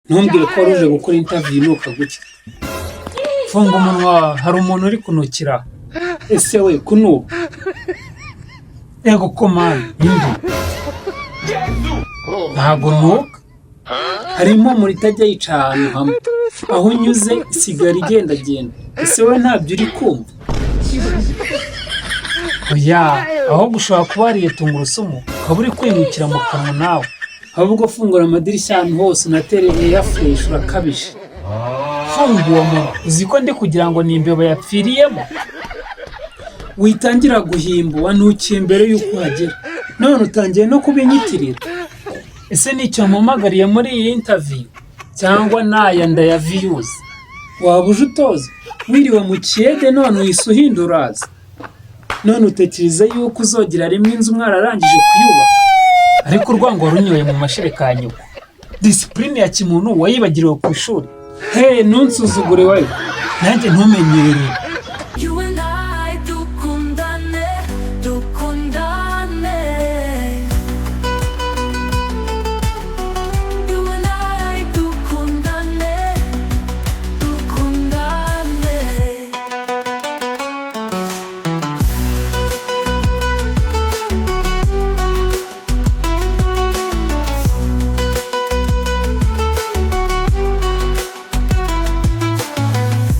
ntumbwire ko waruje gukora interview nuka gutya. Funga umunwa, hari umuntu uri kunukira. Ese we kunuka? Ego komana, indi. Ntabwo nuka. Harimo muri itajya yica ahantu hamwe. Aho unyuze isigara igendagenda. Ese we ntabyo uri kumva? Oya, aho gushobora kuba hariye tungurusumu, ukaba uri kwimukira mu kanwa nawe. Ahubwo fungura amadirishya ahantu hose unatereye ya fresh urakabije. Funga uwo muntu, uzi ko ndi kugira ngo ni imbeba yapfiriyemo? Witangira guhimba, wanukiye mbere y'uko uhagera. None utangiye no kubinyitirira. Ese nicyo mpamagariye muri iyi interview? Cyangwa naya ndaya views? Waba uje utoza? Wiriwe mu kiyede none uhise uhinduraza. None utekereza yuko uzogira rimwe inzu mwararangije kuyubaka? Ariko urwango runyoye mu mashereka nyuko. Discipline ya kimuntu wayibagiriwe ku ishuri. Hey, nunsuzugure wayo. Nanjye ntumenyerere.